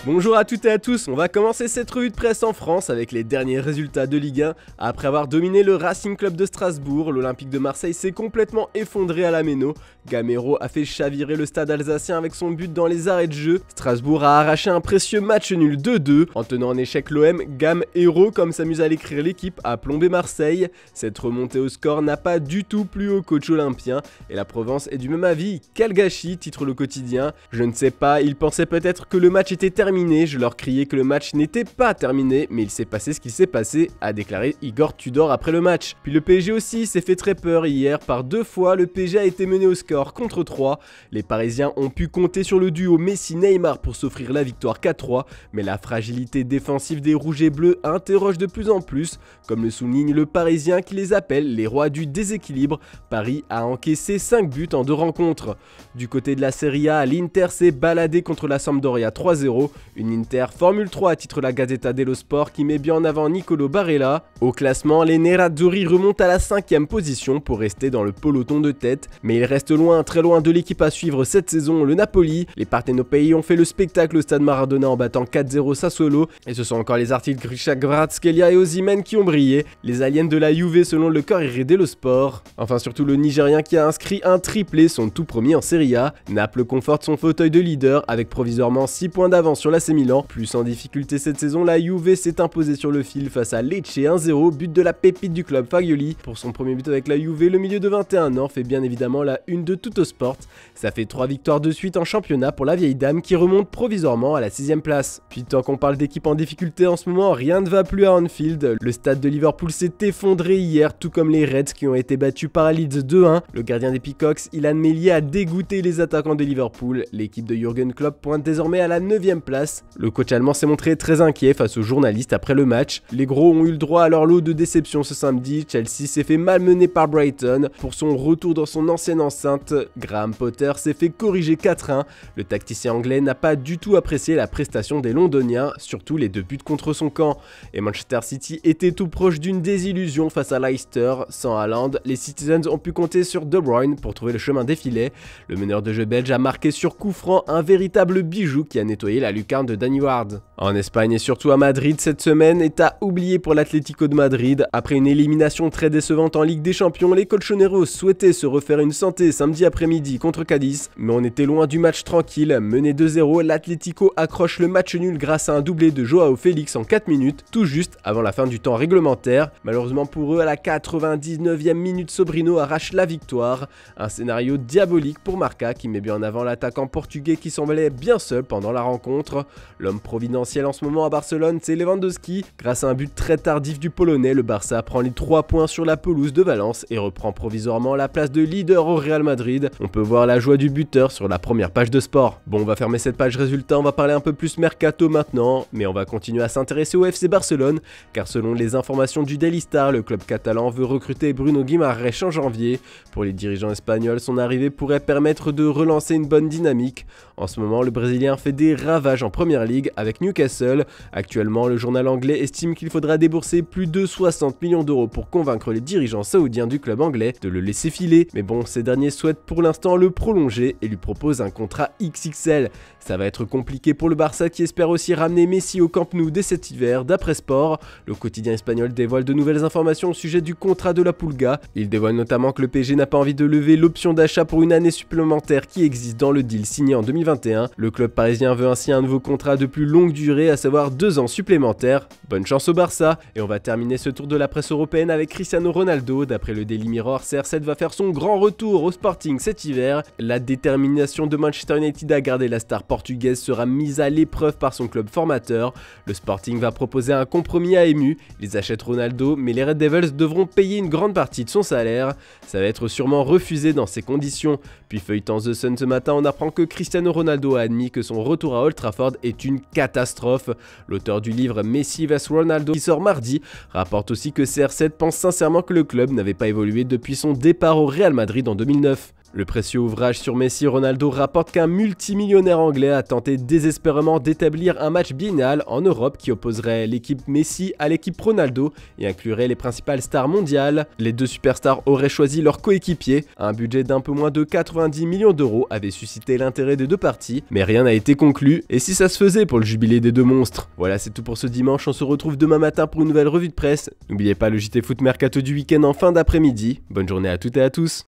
Bonjour à toutes et à tous, on va commencer cette revue de presse en France avec les derniers résultats de Ligue 1. Après avoir dominé le Racing Club de Strasbourg, l'Olympique de Marseille s'est complètement effondré à la Méno. Gamero a fait chavirer le stade alsacien avec son but dans les arrêts de jeu. Strasbourg a arraché un précieux match nul 2-2. En tenant en échec l'OM, Gam Héros, comme s'amuse à l'écrire l'équipe, a plombé Marseille. Cette remontée au score n'a pas du tout plu au coach olympien et la Provence est du même avis. Quel gâchis, titre le quotidien. Je ne sais pas, ils pensaient peut-être que le match était terminé. Je leur criais que le match n'était pas terminé, mais il s'est passé ce qu'il s'est passé, a déclaré Igor Tudor après le match. Puis le PSG aussi s'est fait très peur hier. Par 2 fois, le PSG a été mené au score contre 3. Les Parisiens ont pu compter sur le duo Messi-Neymar pour s'offrir la victoire 4-3, mais la fragilité défensive des Rouges et Bleus interroge de plus en plus, comme le souligne le Parisien qui les appelle les rois du déséquilibre. Paris a encaissé 5 buts en 2 rencontres. Du côté de la Serie A, l'Inter s'est baladé contre la Sampdoria 3-0. Une Inter Formule 3 à titre la Gazzetta dello Sport qui met bien en avant Nicolo Barella. Au classement, les Nerazzurri remontent à la 5e position pour rester dans le peloton de tête. Mais ils restent loin, très loin de l'équipe à suivre cette saison, le Napoli. Les Partenopei ont fait le spectacle au stade Maradona en battant 4-0 Sassuolo. Et ce sont encore les articles Grisha Kvaratskhelia et Osimhen qui ont brillé. Les aliens de la Juve selon le Corriere dello Sport. Enfin surtout le Nigérien qui a inscrit un triplé, son tout premier en Serie A. Naples conforte son fauteuil de leader avec provisoirement 6 points d'avance sur l'AC Milan. Plus en difficulté cette saison, la Juve s'est imposée sur le fil face à Lecce 1-0, but de la pépite du club Fagioli. Pour son premier but avec la Juve, le milieu de 21 ans fait bien évidemment la une de Tuttosport. Ça fait 3 victoires de suite en championnat pour la vieille dame qui remonte provisoirement à la 6e place. Puis tant qu'on parle d'équipe en difficulté en ce moment, rien ne va plus à Anfield. Le stade de Liverpool s'est effondré hier, tout comme les Reds qui ont été battus par Leeds 2-1. Le gardien des Peacocks, Ilan Meslier, a dégoûté les attaquants de Liverpool. L'équipe de Jürgen Klopp pointe désormais à la 9e place. Le coach allemand s'est montré très inquiet face aux journalistes après le match. Les gros ont eu le droit à leur lot de déception ce samedi. Chelsea s'est fait malmener par Brighton. Pour son retour dans son ancienne enceinte, Graham Potter s'est fait corriger 4-1. Le tacticien anglais n'a pas du tout apprécié la prestation des Londoniens, surtout les 2 buts contre son camp. Et Manchester City était tout proche d'une désillusion face à Leicester. Sans Haaland, les Citizens ont pu compter sur De Bruyne pour trouver le chemin des filets. Le meneur de jeu belge a marqué sur coup franc un véritable bijou qui a nettoyé la lucarne de Danny Ward. En Espagne et surtout à Madrid cette semaine est à oublier pour l'Atlético de Madrid. Après une élimination très décevante en Ligue des Champions, les colchoneros souhaitaient se refaire une santé samedi après-midi contre Cadiz, mais on était loin du match tranquille. Mené 2-0, l'Atlético accroche le match nul grâce à un doublé de Joao Félix en 4 minutes, tout juste avant la fin du temps réglementaire. Malheureusement pour eux, à la 99e minute, Sobrino arrache la victoire. Un scénario diabolique pour Marca qui met bien en avant l'attaquant portugais qui semblait bien seul pendant la rencontre. L'homme providentiel en ce moment à Barcelone, c'est Lewandowski. Grâce à un but très tardif du Polonais, le Barça prend les 3 points sur la pelouse de Valence et reprend provisoirement la place de leader au Real Madrid. On peut voir la joie du buteur sur la première page de sport. Bon, on va fermer cette page résultat, on va parler un peu plus mercato maintenant, mais on va continuer à s'intéresser au FC Barcelone, car selon les informations du Daily Star, le club catalan veut recruter Bruno Guimaraes en janvier. Pour les dirigeants espagnols, son arrivée pourrait permettre de relancer une bonne dynamique. En ce moment, le Brésilien fait des ravages en Première Ligue avec Newcastle. Actuellement, le journal anglais estime qu'il faudra débourser plus de 60 millions d'euros pour convaincre les dirigeants saoudiens du club anglais de le laisser filer. Mais bon, ces derniers souhaitent pour l'instant le prolonger et lui proposent un contrat XXL. Ça va être compliqué pour le Barça qui espère aussi ramener Messi au Camp Nou dès cet hiver. D'après Sport, le quotidien espagnol dévoile de nouvelles informations au sujet du contrat de la Pulga. Il dévoile notamment que le PSG n'a pas envie de lever l'option d'achat pour une année supplémentaire qui existe dans le deal signé en 2021. Le club parisien veut ainsi un nouveau contrat de plus longue durée, à savoir 2 ans supplémentaires. Bonne chance au Barça. Et on va terminer ce tour de la presse européenne avec Cristiano Ronaldo. D'après le Daily Mirror, CR7 va faire son grand retour au Sporting cet hiver. La détermination de Manchester United à garder la star portugaise sera mise à l'épreuve par son club formateur. Le Sporting va proposer un compromis à Emu. Ils achètent Ronaldo, mais les Red Devils devront payer une grande partie de son salaire. Ça va être sûrement refusé dans ces conditions. Puis feuilletant The Sun ce matin, on apprend que Cristiano Ronaldo a admis que son retour à Old Trafford est une catastrophe. L'auteur du livre Messi vs Ronaldo, qui sort mardi, rapporte aussi que CR7 pense sincèrement que le club n'avait pas évolué depuis son départ au Real Madrid en 2009. Le précieux ouvrage sur Messi et Ronaldo rapporte qu'un multimillionnaire anglais a tenté désespérément d'établir un match biennal en Europe qui opposerait l'équipe Messi à l'équipe Ronaldo et inclurait les principales stars mondiales. Les deux superstars auraient choisi leur coéquipier. Un budget d'un peu moins de 90 millions d'euros avait suscité l'intérêt des deux parties, mais rien n'a été conclu. Et si ça se faisait pour le jubilé des deux monstres? Voilà, c'est tout pour ce dimanche. On se retrouve demain matin pour une nouvelle revue de presse. N'oubliez pas le JT Foot Mercato du week-end en fin d'après-midi. Bonne journée à toutes et à tous.